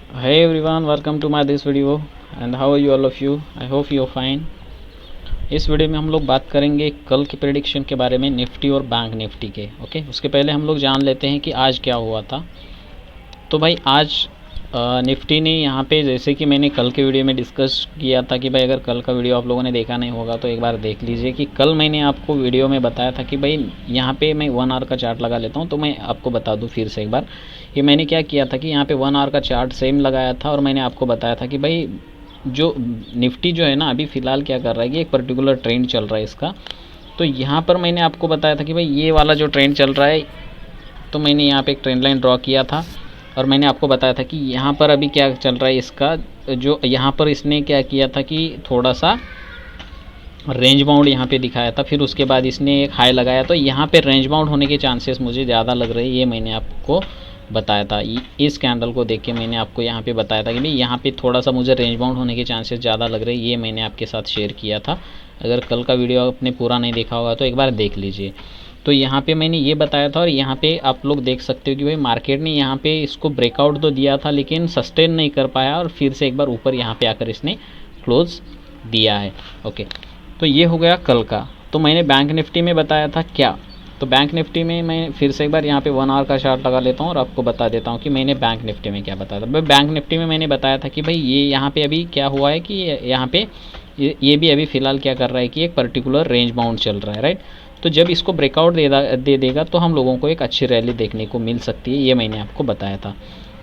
Hey everyone, welcome to my this video and how are you all of you? I hope you are fine. इस video में हम लोग बात करेंगे कल की प्रेडिक्शन के बारे में निफ्टी और बैंक निफ्टी के। ओके, उसके पहले हम लोग जान लेते हैं कि आज क्या हुआ था। तो भाई आज निफ्टी ने यहाँ पे, जैसे कि मैंने कल के वीडियो में डिस्कस किया था कि भाई अगर कल का वीडियो आप लोगों ने देखा नहीं होगा तो एक बार देख लीजिए कि कल मैंने आपको वीडियो में बताया था कि भाई यहाँ पे मैं 1 आवर का चार्ट लगा लेता हूँ। तो मैं आपको बता दूँ फिर से एक बार कि मैंने क्या किया था कि यहाँ पे 1 आवर का चार्ट सेम लगाया था और मैंने आपको बताया था कि भाई जो निफ्टी जो है ना अभी फ़िलहाल क्या कर रहा है कि एक पर्टिकुलर ट्रेंड चल रहा है इसका। तो यहाँ पर मैंने आपको बताया था कि भाई ये वाला जो ट्रेंड चल रहा है, तो मैंने यहाँ पे एक ट्रेंड लाइन ड्रॉ किया था और मैंने आपको बताया था कि यहाँ पर अभी क्या चल रहा है इसका, जो यहाँ पर इसने क्या किया था कि थोड़ा सा रेंज बाउंड यहाँ पे दिखाया था, फिर उसके बाद इसने एक हाई लगाया। तो यहाँ पे रेंज बाउंड होने के चांसेस मुझे ज़्यादा लग रहे हैं, ये मैंने आपको बताया था। इस कैंडल को देख के मैंने आपको यहाँ पे बताया था कि भाई यहाँ पे थोड़ा सा मुझे रेंज बाउंड होने के चांसेस ज़्यादा लग रहे हैं, ये मैंने आपके साथ शेयर किया था। अगर कल का वीडियो आपने पूरा नहीं देखा होगा तो एक बार देख लीजिए। तो यहाँ पे मैंने ये बताया था और यहाँ पे आप लोग देख सकते हो कि भाई मार्केट ने यहाँ पे इसको ब्रेकआउट तो दिया था लेकिन सस्टेन नहीं कर पाया और फिर से एक बार ऊपर यहाँ पे आकर इसने क्लोज दिया है। ओके, तो ये हो गया कल का। तो मैंने बैंक निफ्टी में बताया था क्या, तो बैंक निफ्टी में मैं फिर से एक बार यहाँ पे 1 आवर का चार्ट लगा लेता हूँ और आपको बता देता हूँ कि मैंने बैंक निफ्टी में क्या बताया था। भाई बैंक निफ्टी में मैंने बताया था कि भाई ये यहाँ पे अभी क्या हुआ है कि यहाँ पे ये भी अभी फ़िलहाल क्या कर रहा है कि एक पर्टिकुलर रेंज बाउंड चल रहा है, राइट। तो जब इसको ब्रेकआउट दे देगा तो हम लोगों को एक अच्छी रैली देखने को मिल सकती है, ये मैंने आपको बताया था।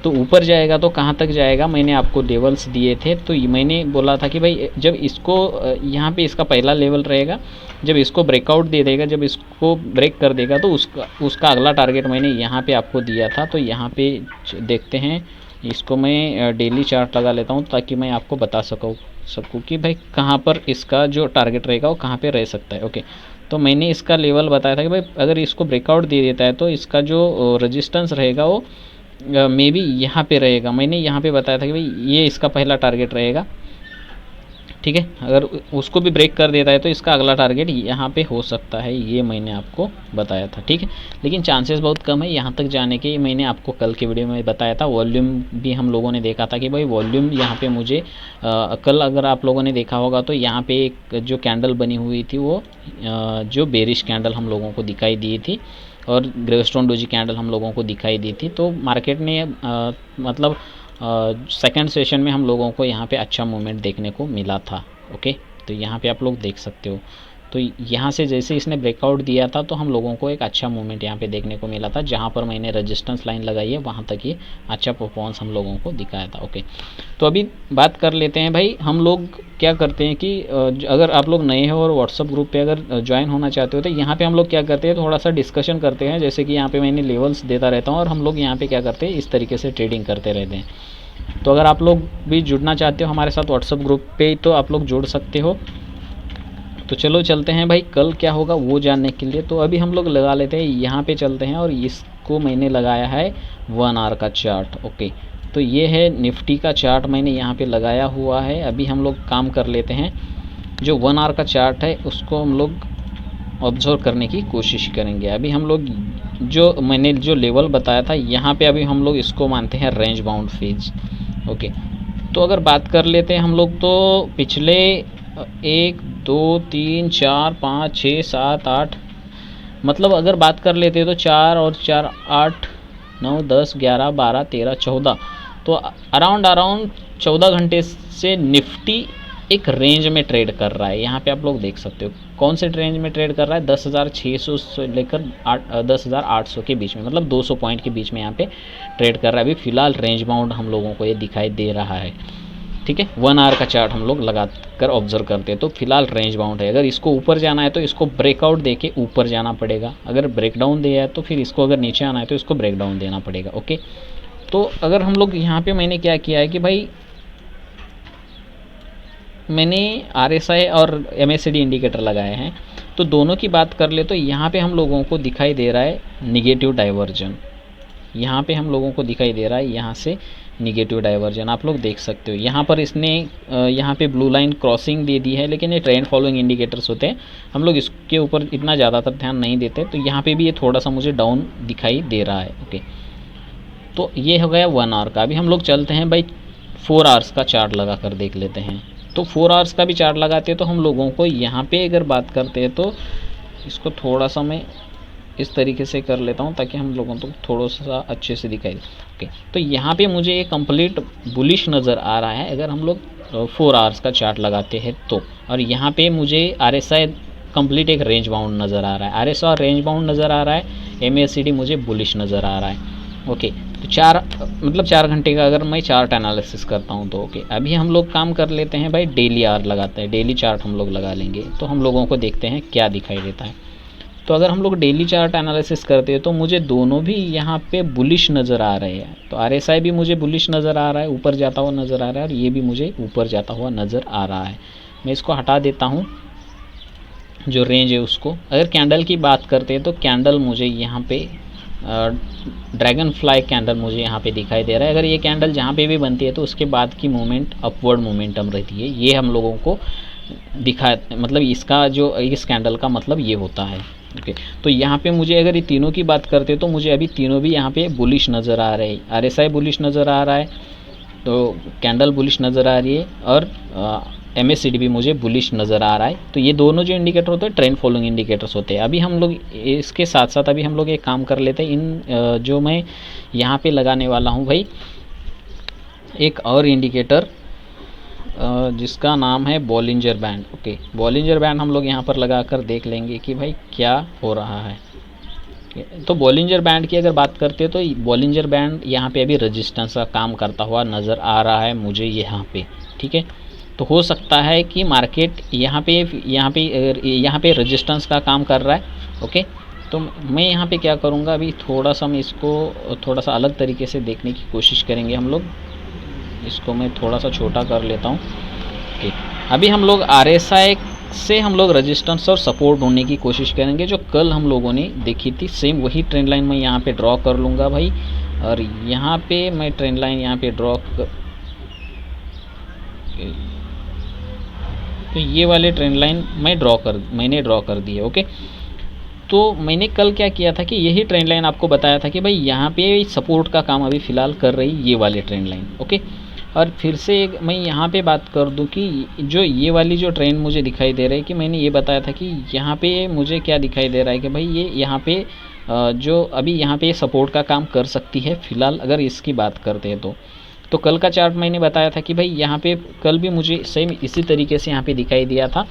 तो ऊपर जाएगा तो कहाँ तक जाएगा, मैंने आपको लेवल्स दिए थे। तो मैंने बोला था कि भाई जब इसको यहाँ पे इसका पहला लेवल रहेगा, जब इसको ब्रेकआउट दे देगा, जब इसको ब्रेक कर देगा तो उसका अगला टारगेट मैंने यहाँ पे आपको दिया था। तो यहाँ पे देखते हैं, इसको मैं डेली चार्ट लगा लेता हूँ ताकि मैं आपको बता सकूँ कि भाई कहाँ पर इसका जो टारगेट रहेगा वो कहाँ पे रह सकता है। ओके, तो मैंने इसका लेवल बताया था कि भाई अगर इसको ब्रेकआउट दे देता है तो इसका जो रेजिस्टेंस रहेगा वो मे बी यहाँ पे रहेगा। मैंने यहाँ पे बताया था कि भाई ये इसका पहला टारगेट रहेगा, ठीक है। अगर उसको भी ब्रेक कर देता है तो इसका अगला टारगेट यहाँ पे हो सकता है, ये मैंने आपको बताया था, ठीक है। लेकिन चांसेस बहुत कम है यहाँ तक जाने के। मैंने आपको कल के वीडियो में बताया था, वॉल्यूम भी हम लोगों ने देखा था कि भाई वॉल्यूम यहाँ पे मुझे कल अगर आप लोगों ने देखा होगा तो यहाँ पे एक जो कैंडल बनी हुई थी वो जो बेरिश कैंडल हम लोगों को दिखाई दी थी और ग्रेवस्टोन डोजी कैंडल हम लोगों को दिखाई दी थी। तो मार्केट ने मतलब सेकंड सेशन में हम लोगों को यहाँ पे अच्छा मूवमेंट देखने को मिला था। ओके, तो यहाँ पे आप लोग देख सकते हो। तो यहाँ से जैसे इसने ब्रेकआउट दिया था तो हम लोगों को एक अच्छा मूवमेंट यहाँ पे देखने को मिला था, जहाँ पर मैंने रेजिस्टेंस लाइन लगाई है वहाँ तक ये अच्छा परफॉर्मेंस हम लोगों को दिखाया था। ओके, तो अभी बात कर लेते हैं भाई हम लोग क्या करते हैं कि अगर आप लोग नए हो और व्हाट्सअप ग्रुप पे अगर ज्वाइन होना चाहते हो तो यहाँ पे हम लोग क्या करते हैं, थोड़ा सा डिस्कशन करते हैं। जैसे कि यहाँ पे मैंने लेवल्स देता रहता हूँ और हम लोग यहाँ पे क्या करते हैं, इस तरीके से ट्रेडिंग करते रहते हैं। तो अगर आप लोग भी जुड़ना चाहते हो हमारे साथ व्हाट्सअप ग्रुप पे तो आप लोग जुड़ सकते हो। तो चलो चलते हैं भाई कल क्या होगा वो जानने के लिए। तो अभी हम लोग लगा लेते हैं, यहाँ पे चलते हैं और इसको मैंने लगाया है 1 आवर का चार्ट। ओके, तो ये है निफ्टी का चार्ट मैंने यहाँ पे लगाया हुआ है। अभी हम लोग काम कर लेते हैं, जो 1 आवर का चार्ट है उसको हम लोग ऑब्जर्व करने की कोशिश करेंगे। अभी हम लोग जो मैंने जो लेवल बताया था यहाँ पे अभी हम लोग इसको मानते हैं रेंज बाउंड फेज। ओके, तो अगर बात कर लेते हैं हम लोग तो पिछले 1 2 3 4 5 6 7 8 मतलब अगर बात कर लेते हैं तो 4 और 4 8 9 10 11 12 13 14, तो अराउंड 14 घंटे से निफ्टी एक रेंज में ट्रेड कर रहा है। यहाँ पे आप लोग देख सकते हो कौन से रेंज में ट्रेड कर रहा है, 10,600 से लेकर 10,800 के बीच में, मतलब 200 पॉइंट के बीच में यहाँ पे ट्रेड कर रहा है। अभी फ़िलहाल रेंज बाउंड हम लोगों को ये दिखाई दे रहा है, ठीक है। 1 आवर का चार्ट हम लोग लगा कर ऑब्जर्व करते हैं तो फिलहाल रेंज बाउंड है। अगर इसको ऊपर जाना है तो इसको ब्रेकआउट दे के ऊपर जाना पड़ेगा, अगर ब्रेकडाउन दिया है तो फिर इसको अगर नीचे आना है तो इसको ब्रेकडाउन देना पड़ेगा। ओके, तो अगर हम लोग यहाँ पे मैंने क्या किया है कि भाई मैंने RSI और MACD इंडिकेटर लगाए हैं। तो दोनों की बात कर ले तो यहाँ पे हम लोगों को दिखाई दे रहा है निगेटिव डाइवर्जन, यहाँ पे हम लोगों को दिखाई दे रहा है यहाँ से निगेटिव डाइवर्जन। आप लोग देख सकते हो यहाँ पर इसने यहाँ पे ब्लू लाइन क्रॉसिंग दे दी है, लेकिन ये ट्रेंड फॉलोइंग इंडिकेटर्स होते हैं, हम लोग इसके ऊपर इतना ज़्यादातर ध्यान नहीं देते। तो यहाँ पे भी ये थोड़ा सा मुझे डाउन दिखाई दे रहा है। ओके, तो ये हो गया 1 आवर का। अभी हम लोग चलते हैं भाई 4 आवर्स का चार्ट लगा कर देख लेते हैं। तो 4 आवर्स का भी चार्ट लगाते हैं तो हम लोगों को यहाँ पे अगर बात करते हैं तो इसको थोड़ा सा मैं इस तरीके से कर लेता हूँ ताकि हम लोगों को थोड़ा सा अच्छे से दिखाई दे। ओके, तो यहाँ पे मुझे ये कंप्लीट बुलिश नज़र आ रहा है अगर हम लोग 4 आवर्स का चार्ट लगाते हैं तो। और यहाँ पे मुझे RSI कंप्लीट एक रेंज बाउंड नज़र आ रहा है, RSI रेंज बाउंड नज़र आ रहा है, MACD मुझे बुलिश नज़र आ रहा है। ओके, तो 4 घंटे का अगर मैं चार्ट एनालिसिस करता हूँ तो ओके, अभी हम लोग काम कर लेते हैं भाई डेली आवर लगाते हैं, डेली चार्ट हम लोग लगा लेंगे तो हम लोगों को देखते हैं क्या दिखाई देता है। तो अगर हम लोग डेली चार्ट एनालिसिस करते हैं तो मुझे दोनों भी यहाँ पे बुलिश नज़र आ रहे हैं। तो RSI भी मुझे बुलिश नज़र आ रहा है, ऊपर जाता हुआ नज़र आ रहा है, और ये भी मुझे ऊपर जाता हुआ नज़र आ रहा है। मैं इसको हटा देता हूँ जो रेंज है उसको। अगर कैंडल की बात करते हैं तो कैंडल मुझे यहाँ पे ड्रैगन फ्लाई कैंडल मुझे यहाँ पे दिखाई दे रहा है। अगर ये कैंडल जहाँ पे भी बनती है तो उसके बाद की मूवमेंट अपवर्ड मोमेंटम रहती है, ये हम लोगों को दिखा, मतलब इसका जो इस कैंडल का मतलब ये होता है। ओके, तो यहाँ पे मुझे अगर ये तीनों की बात करते हैं तो मुझे अभी तीनों भी यहाँ पे बुलिश नज़र आ रहे हैं। RSI बुलिश नज़र आ रहा है, तो कैंडल बुलिश नज़र आ रही है, और MACD भी मुझे बुलिश नज़र आ रहा है। तो ये दोनों जो इंडिकेटर होते हैं ट्रेंड फॉलोइंग इंडिकेटर्स होते हैं। अभी हम लोग इसके साथ साथ अभी हम लोग एक काम कर लेते हैं, इन जो मैं यहाँ पे लगाने वाला हूँ भाई एक और इंडिकेटर जिसका नाम है Bollinger band. Okay, Bollinger band हम लोग यहाँ पर लगा कर देख लेंगे कि भाई क्या हो रहा है। तो बॉलिंजर बैंड की अगर बात करते हैं तो बॉलिंजर बैंड यहाँ पे अभी रेजिस्टेंस का काम करता हुआ नज़र आ रहा है मुझे यहाँ पे। ठीक है, तो हो सकता है कि मार्केट यहाँ पे रेजिस्टेंस का काम कर रहा है। ओके, तो मैं यहाँ पे क्या करूँगा, अभी थोड़ा सा मैं इसको थोड़ा सा अलग तरीके से देखने की कोशिश करेंगे हम लोग। इसको मैं थोड़ा सा छोटा कर लेता हूँ। ओके, अभी हम लोग RSI से हम लोग रेजिस्टेंस और सपोर्ट ढूंढने की कोशिश करेंगे जो कल हम लोगों ने देखी थी। सेम वही ट्रेंड लाइन मैं यहाँ पे ड्रॉ कर लूँगा भाई, और यहाँ पे मैं ट्रेंड लाइन यहाँ पे ड्रॉ कर, तो ये वाले ट्रेंड लाइन मैंने ड्रॉ कर दी है। ओके, तो मैंने कल क्या किया था कि यही ट्रेंड लाइन आपको बताया था कि भाई यहाँ पे सपोर्ट का काम अभी फ़िलहाल कर रही ये वाले ट्रेंड लाइन। ओके, और फिर से मैं यहाँ पे बात कर दूँ कि जो ये वाली जो ट्रेंड मुझे दिखाई दे रहा है कि मैंने ये बताया था कि यहाँ पे मुझे क्या दिखाई दे रहा है कि भाई ये यहाँ पे जो अभी यहाँ पे सपोर्ट का काम कर सकती है फ़िलहाल अगर इसकी बात करते हैं तो कल का चार्ट मैंने बताया था कि भाई यहाँ पे कल भी मुझे सेम इसी तरीके से यहाँ पे दिखाई दिया था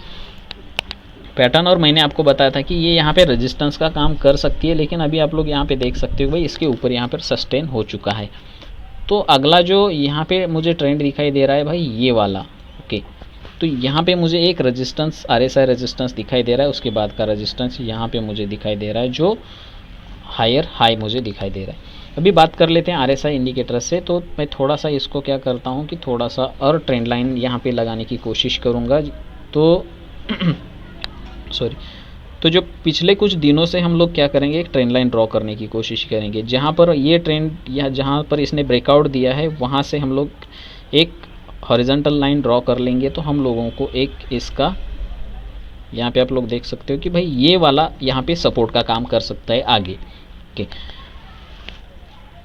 पैटर्न, और मैंने आपको बताया था कि ये यहाँ पे रेजिस्टेंस का काम कर सकती है, लेकिन अभी आप लोग यहाँ पे देख सकते हो भाई इसके ऊपर यहाँ पर सस्टेन हो चुका है। तो अगला जो यहाँ पे मुझे ट्रेंड दिखाई दे रहा है भाई ये वाला। ओके, तो यहाँ पे मुझे एक रेजिस्टेंस RSI रेजिस्टेंस दिखाई दे रहा है, उसके बाद का रेजिस्टेंस यहाँ पे मुझे दिखाई दे रहा है जो हायर हाई मुझे दिखाई दे रहा है। अभी बात कर लेते हैं RSI इंडिकेटर से। तो मैं थोड़ा सा इसको क्या करता हूँ कि थोड़ा सा और ट्रेंड लाइन यहाँ पे लगाने की कोशिश करूँगा। तो सॉरी, तो जो पिछले कुछ दिनों से हम लोग क्या करेंगे, एक ट्रेंड लाइन ड्रॉ करने की कोशिश करेंगे। जहाँ पर ये ट्रेंड या जहाँ पर इसने ब्रेकआउट दिया है वहाँ से हम लोग एक हॉरिजॉन्टल लाइन ड्रॉ कर लेंगे। तो हम लोगों को एक इसका यहाँ पे आप लोग देख सकते हो कि भाई ये वाला यहाँ पे सपोर्ट का काम कर सकता है आगे। ओके,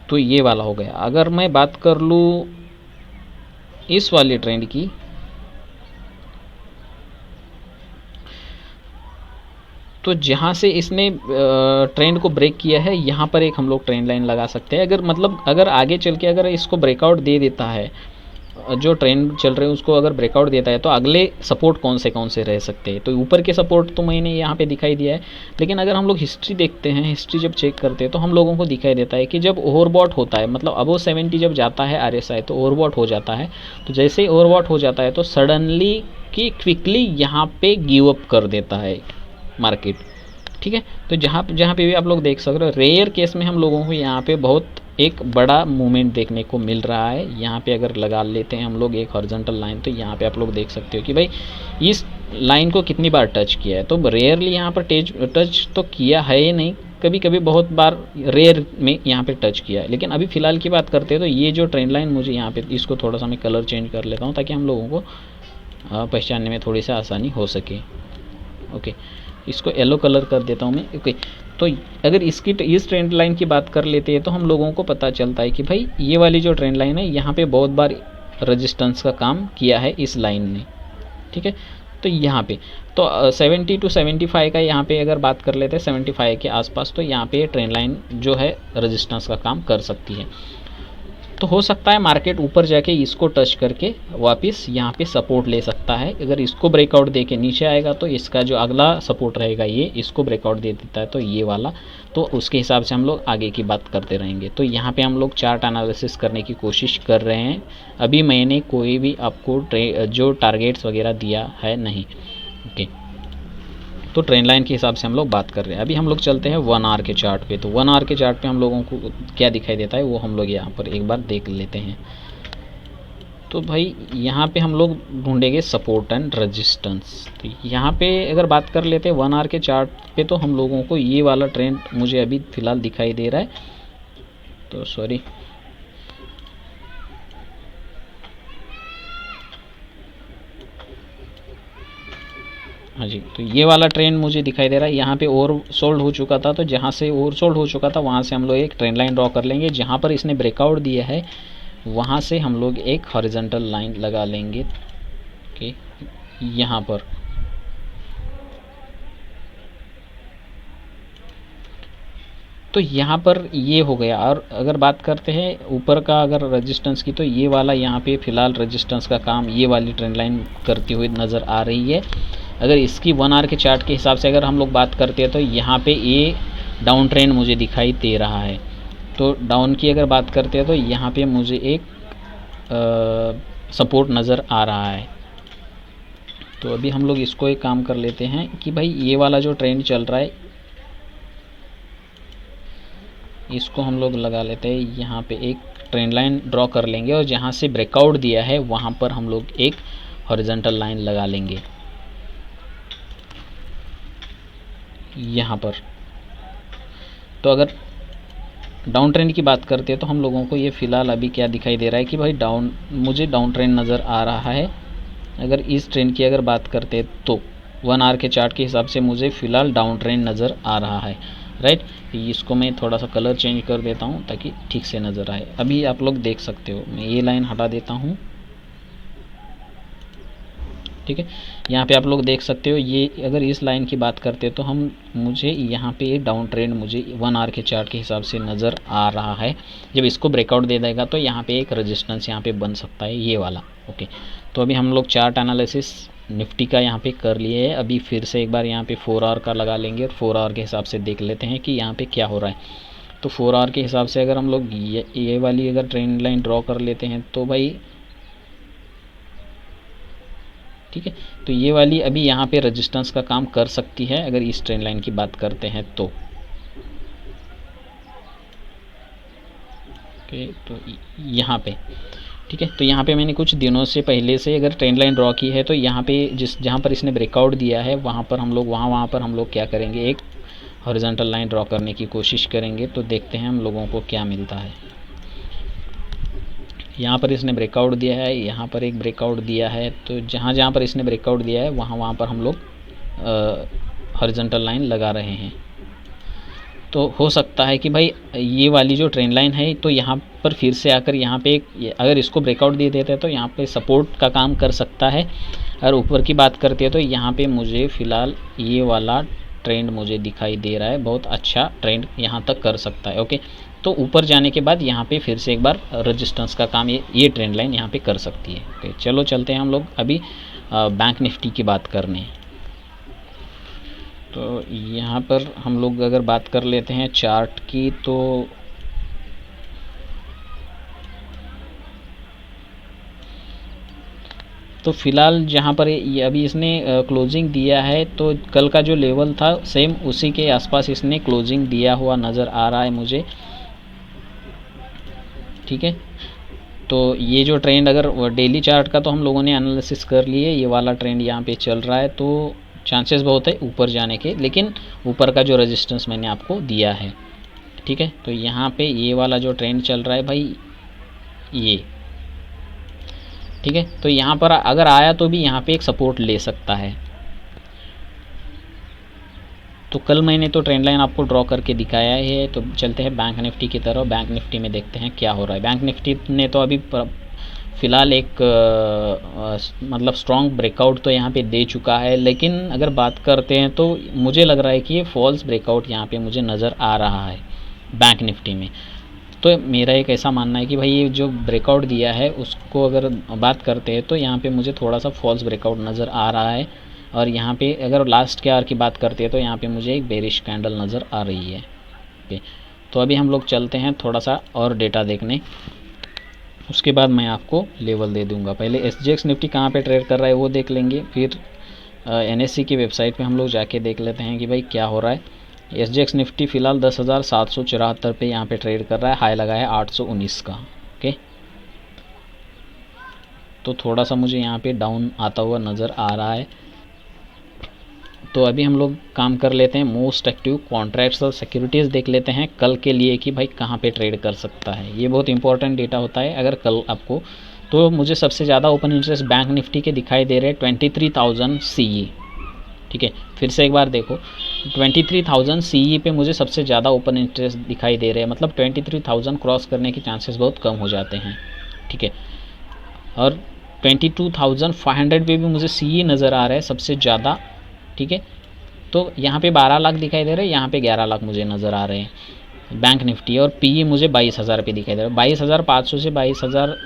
तो ये वाला हो गया। अगर मैं बात कर लूँ इस वाले ट्रेंड की, तो जहाँ से इसने ट्रेंड को ब्रेक किया है यहाँ पर एक हम लोग ट्रेंड लाइन लगा सकते हैं। अगर आगे चल के अगर इसको ब्रेकआउट दे देता है, जो ट्रेंड चल रहे हैं उसको अगर ब्रेकआउट देता है तो अगले सपोर्ट कौन से रह सकते हैं। तो ऊपर के सपोर्ट तो मैंने यहाँ पे दिखाई दिया है, लेकिन अगर हम लोग हिस्ट्री देखते हैं, हिस्ट्री जब चेक करते हैं तो हम लोगों को दिखाई देता है कि जब ओवरबॉट होता है, मतलब अबव 70 जब जाता है RSI तो ओवरबॉट हो जाता है। तो जैसे ही ओवरबॉट हो जाता है तो सडनली कि क्विकली यहाँ पे गिव अप कर देता है मार्केट। ठीक है, तो जहाँ पे भी आप लोग देख सकते हो, रेयर केस में हम लोगों को यहाँ पे बहुत एक बड़ा मूवमेंट देखने को मिल रहा है। यहाँ पे अगर लगा लेते हैं हम लोग एक हॉरिजॉन्टल लाइन, तो यहाँ पे आप लोग देख सकते हो कि भाई इस लाइन को कितनी बार टच किया है। तो रेयरली यहाँ पर टच तो किया है ही नहीं, कभी कभी बहुत बार रेयर में यहाँ पे टच किया है। लेकिन अभी फ़िलहाल की बात करते हैं तो ये जो ट्रेंड लाइन मुझे यहाँ पे, इसको थोड़ा सा मैं कलर चेंज कर लेता हूँ ताकि हम लोगों को पहचानने में थोड़ी सी आसानी हो सके। ओके, इसको येलो कलर कर देता हूँ मैं। ओके, तो अगर इसकी इस ट्रेंड लाइन की बात कर लेते हैं तो हम लोगों को पता चलता है कि भाई ये वाली जो ट्रेंड लाइन है यहाँ पे बहुत बार रेजिस्टेंस का काम किया है इस लाइन ने, ठीक है। तो यहाँ पे तो 70 to 75 का यहाँ पे अगर बात कर लेते हैं 75 के आसपास, तो यहाँ पे ट्रेंड लाइन जो है रेजिस्टेंस का काम कर सकती है। तो हो सकता है मार्केट ऊपर जाके इसको टच करके वापस यहाँ पे सपोर्ट ले सकता है। अगर इसको ब्रेकआउट दे के नीचे आएगा तो इसका जो अगला सपोर्ट रहेगा ये इसको ब्रेकआउट दे देता है तो ये वाला, तो उसके हिसाब से हम लोग आगे की बात करते रहेंगे। तो यहाँ पे हम लोग चार्ट एनालिसिस करने की कोशिश कर रहे हैं। अभी मैंने कोई भी आपको जो टारगेट्स वगैरह दिया है नहीं, ओके। तो ट्रेंड लाइन के हिसाब से हम लोग बात कर रहे हैं। अभी हम लोग चलते हैं 1 आवर के चार्ट पे। तो 1 आवर के चार्ट पे हम लोगों को क्या दिखाई देता है वो हम लोग यहाँ पर एक बार देख लेते हैं। तो भाई यहाँ पे हम लोग ढूंढेंगे सपोर्ट एंड रेजिस्टेंस। तो यहाँ पे अगर बात कर लेते हैं 1 आवर के चार्ट पे, तो हम लोगों को ये वाला ट्रेंड मुझे अभी फ़िलहाल दिखाई दे रहा है। तो सॉरी, हाँ जी, तो ये वाला ट्रेंड मुझे दिखाई दे रहा है। यहाँ पे ओवर सोल्ड हो चुका था, तो जहाँ से ओवर सोल्ड हो चुका था वहाँ से हम लोग एक ट्रेंड लाइन ड्रॉ कर लेंगे। जहाँ पर इसने ब्रेकआउट दिया है वहाँ से हम लोग एक हॉरिजॉन्टल लाइन लगा लेंगे, ओके, यहाँ पर। तो यहाँ पर ये हो गया। और अगर बात करते हैं ऊपर का अगर रेजिस्टेंस की, तो ये वाला यहाँ पे फ़िलहाल रेजिस्टेंस का काम ये वाली ट्रेंड लाइन करती हुई नज़र आ रही है। अगर इसकी 1 आवर के चार्ट के हिसाब से अगर हम लोग बात करते हैं तो यहाँ पे ये डाउन ट्रेंड मुझे दिखाई दे रहा है। तो डाउन की अगर बात करते हैं तो यहाँ पे मुझे एक सपोर्ट नज़र आ रहा है। तो अभी हम लोग इसको एक काम कर लेते हैं कि भाई ये वाला जो ट्रेंड चल रहा है इसको हम लोग लगा लेते हैं। यहाँ पे एक ट्रेंड लाइन ड्रॉ कर लेंगे और जहाँ से ब्रेकआउट दिया है वहाँ पर हम लोग एक हॉरिजॉन्टल लाइन लगा लेंगे यहाँ पर। तो अगर डाउन ट्रेंड की बात करते हैं तो हम लोगों को ये फ़िलहाल अभी क्या दिखाई दे रहा है कि भाई मुझे डाउन ट्रेंड नज़र आ रहा है। अगर इस ट्रेंड की अगर बात करते हैं तो 1 आवर के चार्ट के हिसाब से मुझे फ़िलहाल डाउन ट्रेंड नज़र आ रहा है, राइट। इसको मैं थोड़ा सा कलर चेंज कर देता हूँ ताकि ठीक से नज़र आए। अभी आप लोग देख सकते हो, मैं ये लाइन हटा देता हूँ, ठीक है। यहाँ पे आप लोग देख सकते हो ये अगर इस लाइन की बात करते हैं तो मुझे यहाँ पे डाउन ट्रेंड मुझे 1 आवर के चार्ट के हिसाब से नज़र आ रहा है। जब इसको ब्रेकआउट दे देगा तो यहाँ पे एक रेजिस्टेंस यहाँ पे बन सकता है ये वाला, ओके। तो अभी हम लोग चार्ट एनालिसिस निफ्टी का यहाँ पे कर लिए है। अभी फिर से एक बार यहाँ पे 4 आवर का लगा लेंगे और 4 आवर के हिसाब से देख लेते हैं कि यहाँ पे क्या हो रहा है। तो 4 आवर के हिसाब से अगर हम लोग ये वाली अगर ट्रेंड लाइन ड्रॉ कर लेते हैं तो भाई ठीक है, तो ये वाली अभी यहाँ पे रेजिस्टेंस का काम कर सकती है अगर इस ट्रेंड लाइन की बात करते हैं तो, ओके। तो यहाँ पे ठीक है, तो यहाँ पे मैंने कुछ दिनों से पहले से अगर ट्रेंड लाइन ड्रॉ की है तो यहाँ पे जहाँ पर इसने ब्रेकआउट दिया है वहाँ पर हम लोग वहाँ पर हम लोग क्या करेंगे, एक हॉरिजॉन्टल लाइन ड्रॉ करने की कोशिश करेंगे। तो देखते हैं हम लोगों को क्या मिलता है। यहाँ पर इसने ब्रेकआउट दिया है, यहाँ पर एक ब्रेकआउट दिया है, तो जहाँ जहाँ पर इसने ब्रेकआउट दिया है वहाँ पर हम लोग हॉरिजॉन्टल लाइन लगा रहे हैं। तो हो सकता है कि भाई ये वाली जो ट्रेंड लाइन है तो यहाँ पर फिर से आकर यहाँ पे अगर इसको ब्रेकआउट दे देते हैं तो यहाँ पे सपोर्ट का काम कर सकता है। और ऊपर की बात करते हैं तो यहाँ पे मुझे फ़िलहाल ये वाला ट्रेंड मुझे दिखाई दे रहा है, बहुत अच्छा ट्रेंड यहाँ तक कर सकता है, ओके। तो ऊपर जाने के बाद यहाँ पे फिर से एक बार रेजिस्टेंस का काम ये ट्रेंड लाइन यहाँ पे कर सकती है, ओके। चलो चलते हैं हम लोग अभी बैंक निफ्टी की बात करने। तो यहाँ पर हम लोग अगर बात कर लेते हैं चार्ट की, तो फ़िलहाल जहाँ पर ये अभी इसने क्लोजिंग दिया है तो कल का जो लेवल था सेम उसी के आसपास इसने क्लोजिंग दिया हुआ नज़र आ रहा है मुझे, ठीक है। तो ये जो ट्रेंड अगर डेली चार्ट का तो हम लोगों ने एनालिसिस कर लिए, ये वाला ट्रेंड यहाँ पे चल रहा है तो चांसेस बहुत है ऊपर जाने के, लेकिन ऊपर का जो रेजिस्टेंस मैंने आपको दिया है, ठीक है। तो यहाँ पे ये वाला जो ट्रेंड चल रहा है भाई ये, ठीक है। तो यहाँ पर अगर आया तो भी यहाँ पे एक सपोर्ट ले सकता है, तो कल मैंने तो ट्रेंड लाइन आपको ड्रॉ करके दिखाया है। तो चलते हैं बैंक निफ्टी की तरफ। बैंक निफ्टी में देखते हैं क्या हो रहा है। बैंक निफ्टी ने तो अभी फ़िलहाल एक मतलब स्ट्रॉन्ग ब्रेकआउट तो यहाँ पे दे चुका है, लेकिन अगर बात करते हैं तो मुझे लग रहा है कि ये फॉल्स ब्रेकआउट यहाँ पे मुझे नज़र आ रहा है बैंक निफ्टी में। तो मेरा एक ऐसा मानना है कि भाई ये जो ब्रेकआउट दिया है उसको अगर बात करते हैं तो यहाँ पे मुझे थोड़ा सा फॉल्स ब्रेकआउट नज़र आ रहा है। और यहाँ पे अगर लास्ट के आवर की बात करते हैं तो यहाँ पे मुझे एक बेरिश कैंडल नज़र आ रही है। ओके, तो अभी हम लोग चलते हैं थोड़ा सा और डेटा देखने, उसके बाद मैं आपको लेवल दे दूंगा। पहले SGX निफ्टी कहाँ पे ट्रेड कर रहा है वो देख लेंगे, फिर NSE की वेबसाइट पे हम लोग जाके देख लेते हैं कि भाई क्या हो रहा है। SGX निफ्टी फ़िलहाल 10,774 पे यहाँ पे ट्रेड कर रहा है, हाई लगा है 819 का। ओके, तो थोड़ा सा मुझे यहाँ पे डाउन आता हुआ नज़र आ रहा है। तो अभी हम लोग काम कर लेते हैं मोस्ट एक्टिव कॉन्ट्रैक्ट्स और सिक्योरिटीज़ देख लेते हैं कल के लिए कि भाई कहाँ पे ट्रेड कर सकता है। ये बहुत इंपॉर्टेंट डेटा होता है अगर कल आपको। तो मुझे सबसे ज़्यादा ओपन इंटरेस्ट बैंक निफ्टी के दिखाई दे रहे हैं 23,000 CE। ठीक है, फिर से एक बार देखो, 23,000 CE पे मुझे सबसे ज़्यादा ओपन इंटरेस्ट दिखाई दे रहे हैं। मतलब 23,000 क्रॉस करने के चांसेस बहुत कम हो जाते हैं। ठीक है, और 22,500 पे भी मुझे CE नज़र आ रहा है सबसे ज़्यादा। ठीक है, तो यहाँ पे 12 लाख दिखाई दे रहे हैं, यहाँ पे 11 लाख मुझे नज़र आ रहे हैं बैंक निफ्टी। और PE मुझे 22,000 पे दिखाई दे रहा है। 22,500 से 22,000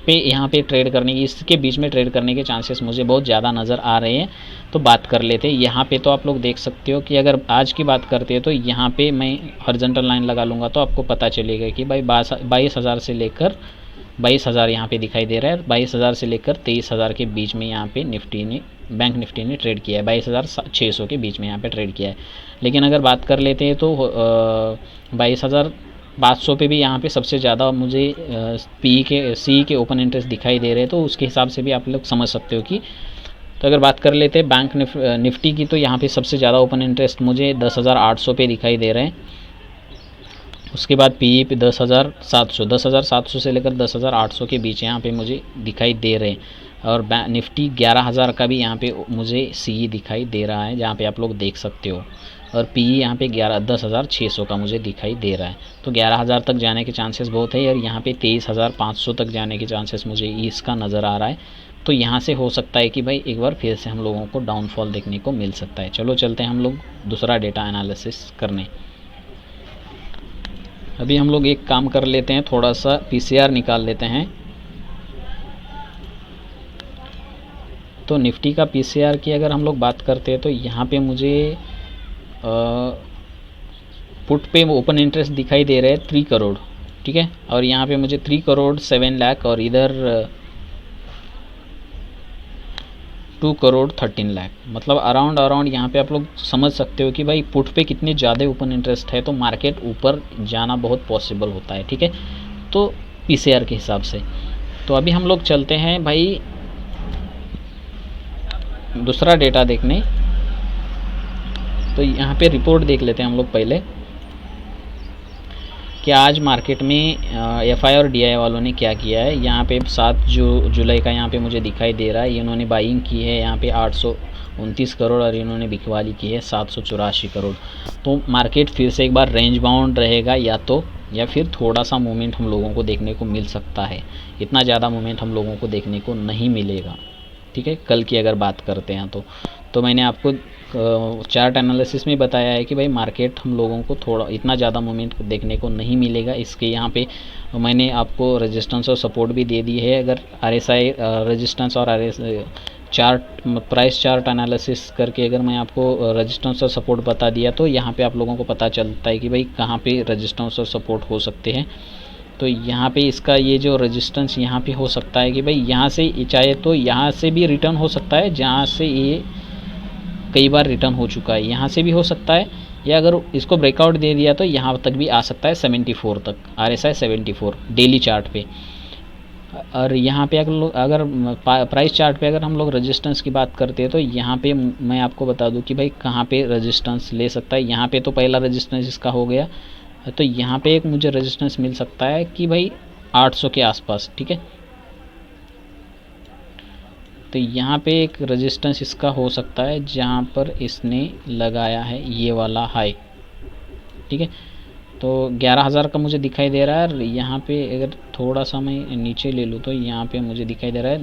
पे यहाँ पे ट्रेड करने की, इसके बीच में ट्रेड करने के चांसेस मुझे बहुत ज़्यादा नज़र आ रहे हैं। तो बात कर लेते हैं यहाँ पे। तो आप लोग देख सकते हो कि अगर आज की बात करते हैं तो यहाँ पे मैं हॉरिजॉन्टल लाइन लगा लूँगा तो आपको पता चलेगा कि भाई 22,000 से लेकर 22,000 यहाँ पे दिखाई दे रहा है। 22,000 से लेकर 23,000 के बीच में यहाँ पे निफ्टी ने, बैंक निफ्टी ने ट्रेड किया है। 22,600 के बीच में यहाँ पे ट्रेड किया है। लेकिन अगर बात कर लेते हैं तो 22,500 पे भी यहाँ पे सबसे ज़्यादा मुझे CE के ओपन इंटरेस्ट दिखाई दे रहे हैं। तो उसके हिसाब से भी आप लोग समझ सकते हो कि, तो अगर बात कर लेते हैं बैंक निफ्टी की, तो यहाँ पे सबसे ज़्यादा ओपन इंटरेस्ट मुझे 10,800 पे दिखाई दे रहे हैं। उसके बाद PE पे 10,700 से लेकर 10,800 के बीच यहाँ पे मुझे दिखाई दे रहे हैं। और निफ्टी 11,000 का भी यहाँ पे मुझे CE दिखाई दे रहा है, जहाँ पे आप लोग देख सकते हो। और PE यहाँ पे 10,600 का मुझे दिखाई दे रहा है। तो 11,000 तक जाने के चांसेस बहुत है। और यहाँ पे 23,500 तक जाने के चांसेस मुझे इसका नज़र आ रहा है। तो यहाँ से हो सकता है कि भाई एक बार फिर से हम लोगों को डाउनफॉल देखने को मिल सकता है। चलो चलते हैं हम लोग दूसरा डेटा एनालिसिस करने। अभी हम लोग एक काम कर लेते हैं, थोड़ा सा PCR निकाल लेते हैं। तो निफ्टी का PCR की अगर हम लोग बात करते हैं तो यहाँ पे मुझे पुट पे ओपन इंटरेस्ट दिखाई दे रहे हैं 3 करोड़। ठीक है, और यहाँ पे मुझे 3 करोड़ 7 लाख और इधर 2 करोड़ 13 लाख। मतलब अराउंड यहाँ पे आप लोग समझ सकते हो कि भाई पुट पे कितने ज़्यादा ओपन इंटरेस्ट है, तो मार्केट ऊपर जाना बहुत पॉसिबल होता है। ठीक है, तो PCR के हिसाब से। तो अभी हम लोग चलते हैं भाई दूसरा डेटा देखने। तो यहाँ पे रिपोर्ट देख लेते हैं हम लोग पहले कि आज मार्केट में FI और DI वालों ने क्या किया है। यहाँ पे 7 जुलाई का यहाँ पे मुझे दिखाई दे रहा है, इन्होंने बाइंग की है यहाँ पे 829 करोड़ और इन्होंने बिकवाली की है 784 करोड़। तो मार्केट फिर से एक बार रेंज बाउंड रहेगा या फिर थोड़ा सा मूवमेंट हम लोगों को देखने को मिल सकता है। इतना ज़्यादा मूवमेंट हम लोगों को देखने को नहीं मिलेगा। ठीक है, कल की अगर बात करते हैं तो मैंने आपको चार्ट एनालिसिस में बताया है कि भाई मार्केट हम लोगों को थोड़ा इतना ज़्यादा मूवमेंट देखने को नहीं मिलेगा। इसके यहाँ पे मैंने आपको रेजिस्टेंस और सपोर्ट भी दे दी है। अगर RSI रेजिस्टेंस और चार्ट प्राइस चार्ट एनालिसिस करके अगर मैं आपको रेजिस्टेंस और सपोर्ट बता दिया तो यहाँ पे आप लोगों को पता चलता है कि भाई कहाँ पे रेजिस्टेंस और सपोर्ट हो सकते हैं। तो यहाँ पे इसका ये जो रेजिस्टेंस यहाँ पे हो सकता है कि भाई यहाँ से चाहे तो यहाँ से भी रिटर्न हो सकता है, जहाँ से ये कई बार रिटर्न हो चुका है, यहाँ से भी हो सकता है, या अगर इसको ब्रेकआउट दे दिया तो यहाँ तक भी आ सकता है 74 तक, RSI 74 डेली चार्ट पे। और यहाँ पे अगर प्राइस चार्ट पे अगर हम लोग रेजिस्टेंस की बात करते हैं तो यहाँ पे मैं आपको बता दूँ कि भाई कहाँ पे रेजिस्टेंस ले सकता है। यहाँ पे तो पहला रेजिस्टेंस इसका हो गया, तो यहाँ पे एक मुझे रेजिस्टेंस मिल सकता है कि भाई 800 के आसपास। ठीक है, तो यहाँ पे एक रेजिस्टेंस इसका हो सकता है जहाँ पर इसने लगाया है ये वाला हाई, ठीक है। तो 11,000 का मुझे दिखाई दे रहा है, और यहाँ पे अगर थोड़ा सा मैं नीचे ले लूँ तो यहाँ पे मुझे दिखाई दे रहा है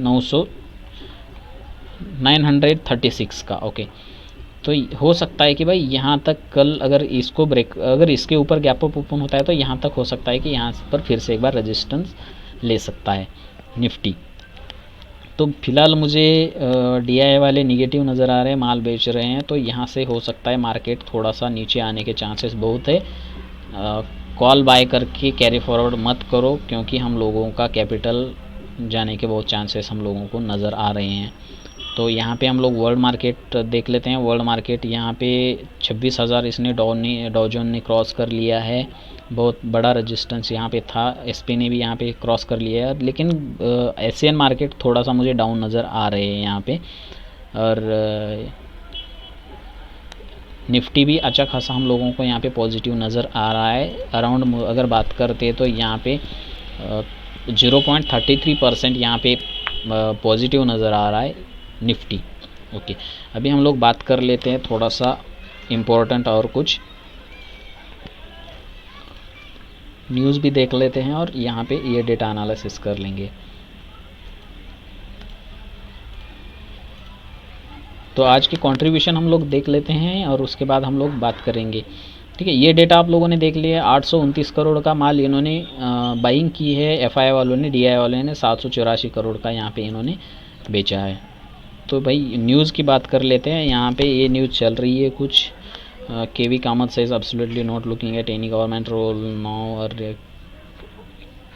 936 का। ओके, तो हो सकता है कि भाई यहाँ तक कल अगर इसके ऊपर गैप अप ओपन होता है तो यहाँ तक हो सकता है कि यहाँ पर फिर से एक बार रेजिस्टेंस ले सकता है निफ्टी। तो फिलहाल मुझे DI वाले निगेटिव नज़र आ रहे हैं, माल बेच रहे हैं, तो यहाँ से हो सकता है मार्केट थोड़ा सा नीचे आने के चांसेस बहुत है। कॉल बाय करके कैरी फॉरवर्ड मत करो, क्योंकि हम लोगों का कैपिटल जाने के बहुत चांसेस हम लोगों को नज़र आ रहे हैं। तो यहाँ पे हम लोग वर्ल्ड मार्केट देख लेते हैं। वर्ल्ड मार्केट यहाँ पे 26,000 इसने डॉ जोन ने क्रॉस कर लिया है, बहुत बड़ा रेजिस्टेंस यहाँ पे था। SP ने भी यहाँ पे क्रॉस कर लिया है, लेकिन एशियन मार्केट थोड़ा सा मुझे डाउन नज़र आ रहे हैं यहाँ पे। और निफ्टी भी अच्छा खासा हम लोगों को यहाँ पे पॉजिटिव नज़र आ रहा है। अराउंड अगर बात करते हैं तो यहाँ पे 0.33% यहाँ पे पॉजिटिव नज़र आ रहा है निफ्टी। ओके, अभी हम लोग बात कर लेते हैं थोड़ा सा इम्पोर्टेंट और कुछ न्यूज़ भी देख लेते हैं, और यहाँ पे ये डेटा एनालिसिस कर लेंगे। तो आज की कंट्रीब्यूशन हम लोग देख लेते हैं और उसके बाद हम लोग बात करेंगे, ठीक है। ये डेटा आप लोगों ने देख लिया। 829 करोड़ का माल इन्होंने बाइंग की है, FI वालों ने, DI वालों ने 784 करोड़ का यहाँ पे इन्होंने बेचा है। तो भाई न्यूज़ की बात कर लेते हैं। यहाँ पे ये न्यूज़ चल रही है कुछ, KV Kamath says absolutely not looking at any government role now, और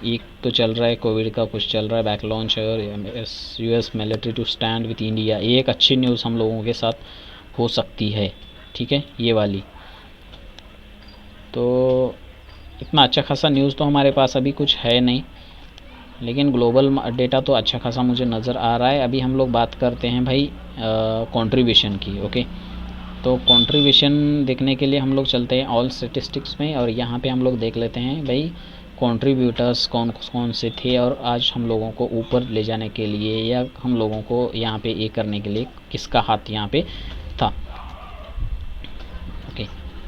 एक तो चल रहा है कोविड का, कुछ चल रहा है बैक लॉन्च और US military to stand with India. ये एक अच्छी न्यूज़ हम लोगों के साथ हो सकती है, ठीक है, ये वाली। तो इतना अच्छा खासा न्यूज़ तो हमारे पास अभी कुछ है नहीं, लेकिन ग्लोबल डेटा तो अच्छा खासा मुझे नज़र आ रहा है। अभी हम लोग बात करते हैं भाई कंट्रीब्यूशन की। ओके, तो कंट्रीब्यूशन देखने के लिए हम लोग चलते हैं ऑल स्टैटिस्टिक्स में, और यहाँ पे हम लोग देख लेते हैं भाई कंट्रीब्यूटर्स कौन कौन से थे, और आज हम लोगों को ऊपर ले जाने के लिए या हम लोगों को यहाँ पे ये करने के लिए किसका हाथ यहाँ पे था। ओके,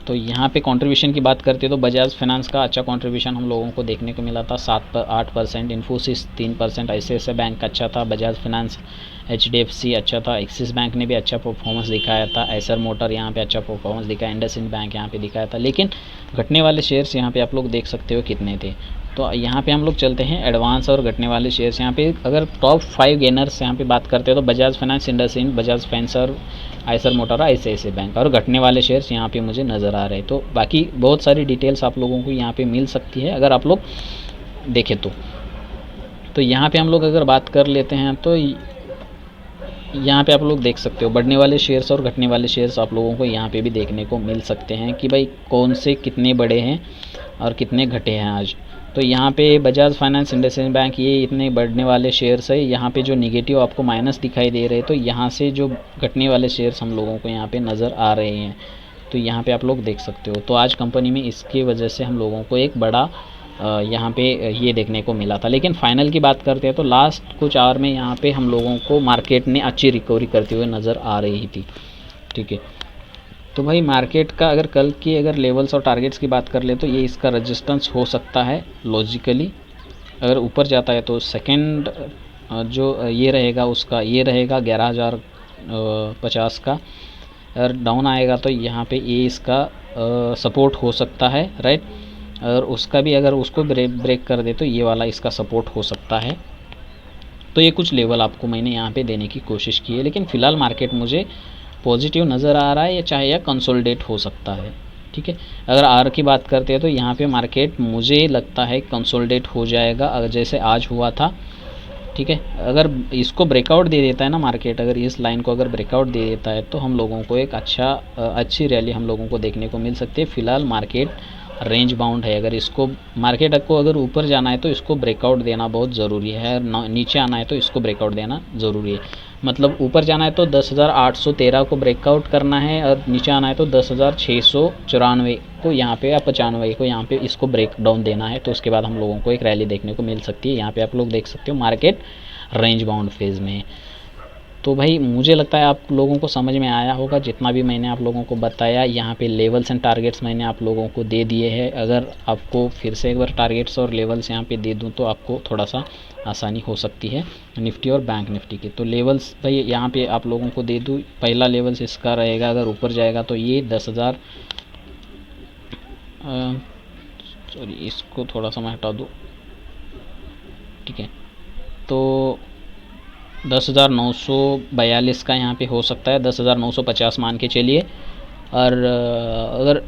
तो यहाँ पे कंट्रीब्यूशन की बात करते हैं तो बजाज फाइनेंस का अच्छा कंट्रीब्यूशन हम लोगों को देखने को मिला था, 8%, इन्फोसिस 3%, ICICI बैंक अच्छा था, बजाज फाइनेंस, HDFC अच्छा था, एक्सिस बैंक ने भी अच्छा परफॉर्मेंस दिखाया था, एसर मोटर यहाँ पे अच्छा परफॉर्मेंस दिखाया, इंडसइंड बैंक यहाँ पे दिखाया था। लेकिन घटने वाले शेयर्स यहाँ पे आप लोग देख सकते हो कितने थे। तो यहाँ पे हम लोग चलते हैं एडवांस और घटने वाले शेयर्स। यहाँ पे अगर टॉप 5 गेनर्स यहाँ पे बात करते हो तो Bajaj finance, IndusInd, Bajaj financer, Eicher motor, ICICI bank, और घटने वाले शेयर्स यहाँ पे मुझे नज़र आ रहे हैं। तो बाकी बहुत सारी डिटेल्स आप लोगों को यहाँ पे मिल सकती है अगर आप लोग देखें तो यहाँ पे हम लोग अगर बात कर लेते हैं तो यहाँ पे आप लोग देख सकते हो बढ़ने वाले शेयर्स और घटने वाले शेयर्स आप लोगों को यहाँ पे भी देखने को मिल सकते हैं कि भाई कौन से कितने बड़े हैं और कितने घटे हैं आज। तो यहाँ पे बजाज फाइनेंस, इंडसइंड बैंक, ये इतने बढ़ने वाले शेयर्स है। यहाँ पे जो निगेटिव आपको माइनस दिखाई दे रहे हैं, तो यहाँ से जो घटने वाले शेयर्स हम लोगों को यहाँ पे नज़र आ रहे हैं, तो यहाँ पे आप लोग देख सकते हो। तो आज कंपनी में इसकी वजह से हम लोगों को एक बड़ा यहाँ पे ये देखने को मिला था। लेकिन फाइनल की बात करते हैं तो लास्ट कुछ आवर में यहाँ पे हम लोगों को मार्केट ने अच्छी रिकवरी करते हुए नज़र आ रही थी, ठीक है। तो भाई मार्केट का अगर कल की अगर लेवल्स और टारगेट्स की बात कर ले तो ये इसका रेजिस्टेंस हो सकता है लॉजिकली। अगर ऊपर जाता है तो सेकंड जो ये रहेगा उसका ये रहेगा 11,050 का। अगर डाउन आएगा तो यहाँ पे ये इसका सपोर्ट हो सकता है, राइट। और उसका भी अगर उसको ब्रेक कर दे तो ये वाला इसका सपोर्ट हो सकता है। तो ये कुछ लेवल आपको मैंने यहाँ पे देने की कोशिश की है, लेकिन फ़िलहाल मार्केट मुझे पॉजिटिव नज़र आ रहा है, या चाहे या कंसोलिडेट हो सकता है, ठीक है। अगर आर की बात करते हैं तो यहाँ पे मार्केट मुझे लगता है कंसोलिडेट हो जाएगा, अगर जैसे आज हुआ था, ठीक है। अगर इसको ब्रेकआउट दे देता है ना मार्केट, अगर इस लाइन को अगर ब्रेकआउट दे देता है तो हम लोगों को एक अच्छी रैली हम लोगों को देखने को मिल सकती है। फ़िलहाल मार्केट रेंज बाउंड है। अगर इसको मार्केट को अगर ऊपर जाना है तो इसको ब्रेकआउट देना बहुत ज़रूरी है, नीचे आना है तो इसको ब्रेकआउट देना ज़रूरी है। मतलब ऊपर जाना है तो 10,813 को ब्रेकआउट करना है, और नीचे आना है तो 10,694 को यहाँ पे या 95 को यहाँ पे इसको ब्रेक डाउन देना है। तो उसके बाद हम लोगों को एक रैली देखने को मिल सकती है। यहाँ पे आप लोग देख सकते हो मार्केट रेंज बाउंड फेज़ में है। तो भाई मुझे लगता है आप लोगों को समझ में आया होगा जितना भी मैंने आप लोगों को बताया। यहाँ पे लेवल्स एंड टारगेट्स मैंने आप लोगों को दे दिए हैं। अगर आपको फिर से एक बार टारगेट्स और लेवल्स यहाँ पे दे दूँ तो आपको थोड़ा सा आसानी हो सकती है निफ्टी और बैंक निफ्टी की। तो लेवल्स भाई यहाँ पे आप लोगों को दे दूँ। पहला लेवल्स इसका रहेगा, अगर ऊपर जाएगा तो ये 10,000, सॉरी इसको थोड़ा सा मैं हटा दूँ, ठीक है। तो 10,942 का यहाँ पे हो सकता है, 10,950 मान के चलिए। और अगर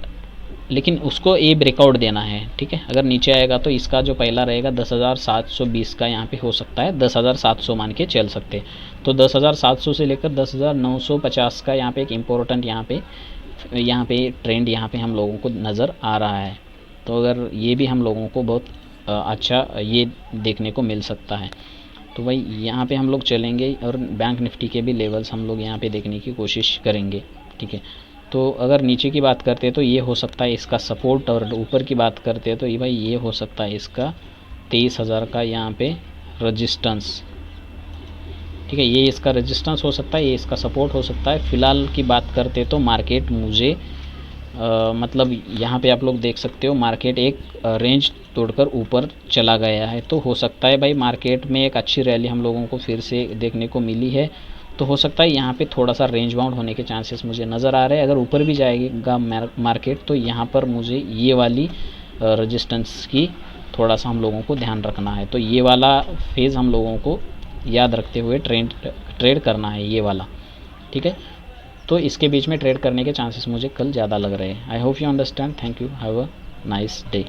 लेकिन उसको ए ब्रेकआउट देना है, ठीक है। अगर नीचे आएगा तो इसका जो पहला रहेगा 10,720 का यहाँ पे हो सकता है, 10,700 मान के चल सकते हैं। तो 10,700 से लेकर 10,950 का यहाँ पे एक इम्पोर्टेंट यहाँ पे ट्रेंड यहाँ पे हम लोगों को नज़र आ रहा है। तो अगर ये भी हम लोगों को बहुत अच्छा ये देखने को मिल सकता है। तो भाई यहाँ पे हम लोग चलेंगे और बैंक निफ्टी के भी लेवल्स हम लोग यहाँ पे देखने की कोशिश करेंगे, ठीक है। तो अगर नीचे की बात करते हैं तो ये हो सकता है इसका सपोर्ट, और ऊपर की बात करते हैं तो ये भाई ये हो सकता है इसका 23,000 का यहाँ पे रजिस्टेंस, ठीक है। ये इसका रेजिस्टेंस हो सकता है, ये इसका सपोर्ट हो सकता है। फ़िलहाल की बात करते तो मार्केट मुझे मतलब यहाँ पे आप लोग देख सकते हो मार्केट एक रेंज तोड़कर ऊपर चला गया है। तो हो सकता है भाई मार्केट में एक अच्छी रैली हम लोगों को फिर से देखने को मिली है। तो हो सकता है यहाँ पे थोड़ा सा रेंज बाउंड होने के चांसेस मुझे नज़र आ रहे हैं। अगर ऊपर भी जाएगा मार्केट तो यहाँ पर मुझे ये वाली रेजिस्टेंस की थोड़ा सा हम लोगों को ध्यान रखना है। तो ये वाला फेज़ हम लोगों को याद रखते हुए ट्रेड करना है, ये वाला, ठीक है। तो इसके बीच में ट्रेड करने के चांसेस मुझे कल ज़्यादा लग रहे हैं। I hope you understand. Thank you, have a nice day.